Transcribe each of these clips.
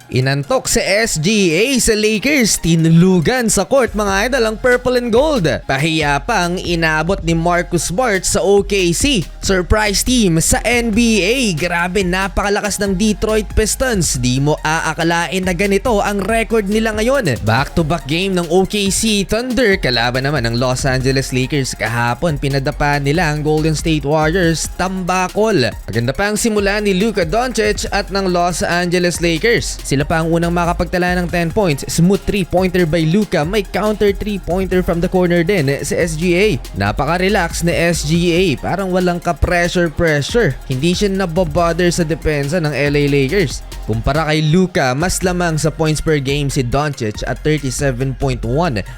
Inantok si SGA sa Lakers, tinulugan sa court mga idol ang purple and gold. Pahiya pang inabot ni Marcus Smart sa OKC. Surprise team sa NBA, grabe napakalakas ng Detroit Pistons. Di mo aakalain na ganito ang record nila ngayon. Back-to-back game ng OKC Thunder, kalaban naman ng Los Angeles Lakers kahapon. Pinadapa nila ang Golden State Warriors, tambakol. Maganda pa ang simula ni Luka Doncic at ng Los Angeles Lakers. Sila pa ang unang makapagtala ng 10 points. Smooth 3-pointer by Luka. May counter 3-pointer from the corner din si SGA. Napaka-relax ni SGA. Parang walang ka-pressure. Hindi siya nabobother sa depensa ng LA Lakers. Kumpara kay Luka, mas lamang sa points per game si Doncic at 37.1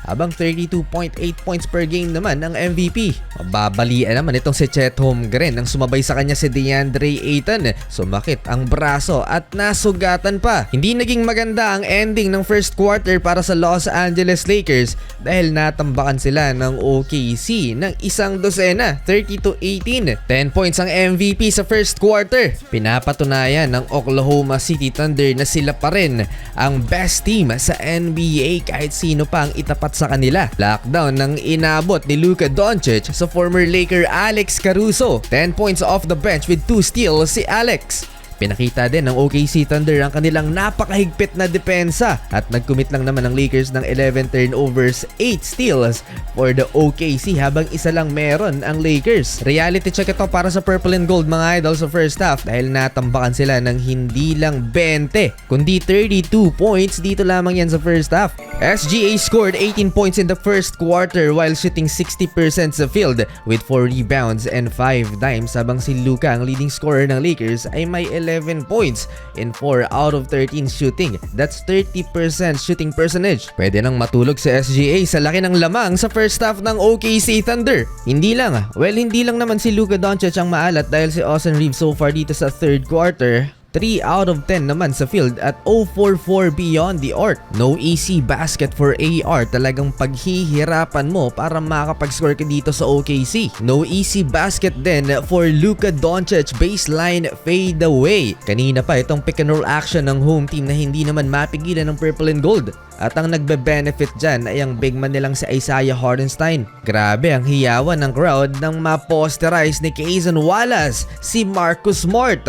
habang 32.8 points per game naman ang MVP. Mababalian naman itong si Chet Holmgren nang sumabay sa kanya si DeAndre Ayton. Sumakit ang braso at nasugatan pa. Hindi naging maganda ang ending ng first quarter para sa Los Angeles Lakers dahil natambakan sila ng OKC ng isang dosena, 30-18. 10 points ang MVP sa first quarter. Pinapatunayan ng Oklahoma City Thunder na sila pa rin ang best team sa NBA kahit sino pa ang itapat sa kanila. Lockdown ng inabot ni Luka Doncic sa former Laker Alex Caruso. 10 points off the bench with 2 steals si Alex. Pinakita din ng OKC Thunder ang kanilang napakahigpit na depensa at nag-commit lang naman ng Lakers ng 11 turnovers, 8 steals for the OKC habang isa lang meron ang Lakers. Reality check ito para sa Purple and Gold mga idol sa first half dahil natambakan sila ng hindi lang 20 kundi 32 points dito lamang yan sa first half. SGA scored 18 points in the first quarter while shooting 60% sa field with 4 rebounds and 5 dimes habang si Luka ang leading scorer ng Lakers ay may 11 points in 4 out of 13 shooting. That's 30% shooting percentage. Pwede nang matulog si SGA sa laki ng lamang sa first half ng OKC Thunder. Hindi lang naman si Luka Doncic ang maalat dahil si Austin Reeves so far dito sa third quarter. 3 out of 10 naman sa field at 0-4-4 beyond the arc. No easy basket for AR. Talagang paghihirapan mo para makapag-score ka dito sa OKC. No easy basket din for Luka Doncic. Baseline fade away. Kanina pa itong pick and roll action ng home team na hindi naman mapigilan ng Purple and Gold. At ang nagbe-benefit dyan ay ang big man nilang si Isaiah Hartenstein. Grabe ang hiyawan ng crowd nang ma-posterize ni Cason Wallace si Marcus Smart.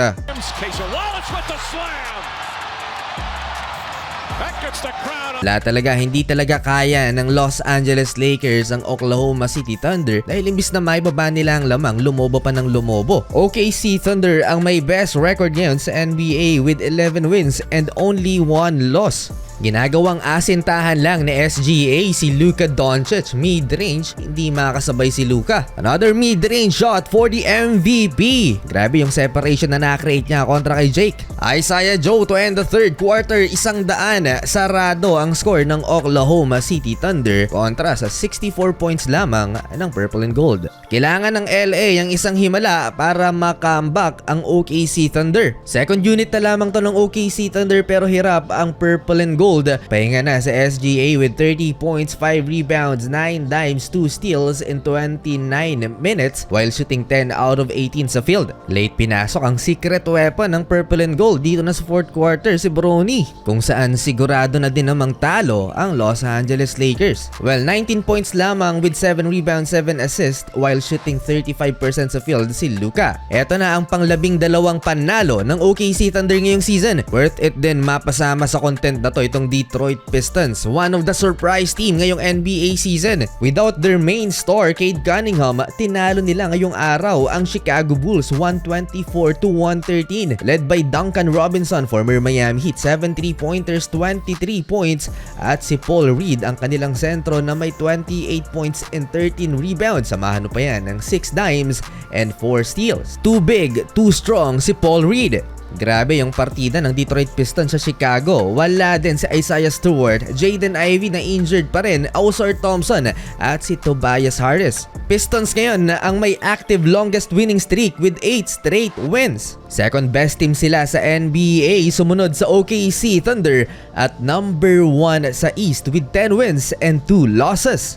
Hindi talaga kaya ng Los Angeles Lakers ang Oklahoma City Thunder dahil imbis na may baba nila ang lamang, lumobo pa ng lumobo. OKC Thunder ang may best record ngayon sa NBA with 11 wins and only 1 loss. Ginagawang asintahan lang ni SGA si Luka Doncic. Mid-range, hindi makakasabay si Luka. Another mid-range shot for the MVP. Grabe yung separation na na-create niya kontra kay Jake. Isaiah Joe to end the third quarter. 100. Sarado ang score ng Oklahoma City Thunder kontra sa 64 points lamang ng Purple and Gold. Kailangan ng LA ang isang himala para makambak ang OKC Thunder. Second unit na lamang to ng OKC Thunder pero hirap ang Purple and Gold. Pahinga na sa SGA with 30 points, 5 rebounds, 9 dimes, 2 steals in 29 minutes while shooting 10 out of 18 sa field. Late pinasok ang secret weapon ng Purple and Gold dito na sa fourth quarter si Bronny, kung saan sigurado na din namang talo ang Los Angeles Lakers. Well, 19 points lamang with 7 rebounds, 7 assists while shooting 35% sa field si Luka. Eto na ang pang-12 panalo ng OKC Thunder ngayong season. Worth it din mapasama sa content na to itong Detroit Pistons, one of the surprise team ngayong NBA season. Without their main star, Cade Cunningham, tinalo nila ngayong araw ang Chicago Bulls 124-113, led by Duncan Robinson, former Miami Heat, 7 3-pointers, 23 points, at si Paul Reed, ang kanilang sentro na may 28 points and 13 rebounds. Samahan pa yan ng 6 dimes and 4 steals. Too big, too strong si Paul Reed. Grabe yung partida ng Detroit Pistons sa Chicago. Wala din si Isaiah Stewart, Jaden Ivey na injured pa rin, Ausar Thompson at si Tobias Harris. Pistons ngayon ang may active longest winning streak with 8 straight wins. Second best team sila sa NBA, sumunod sa OKC Thunder at number 1 sa East with 10 wins and 2 losses.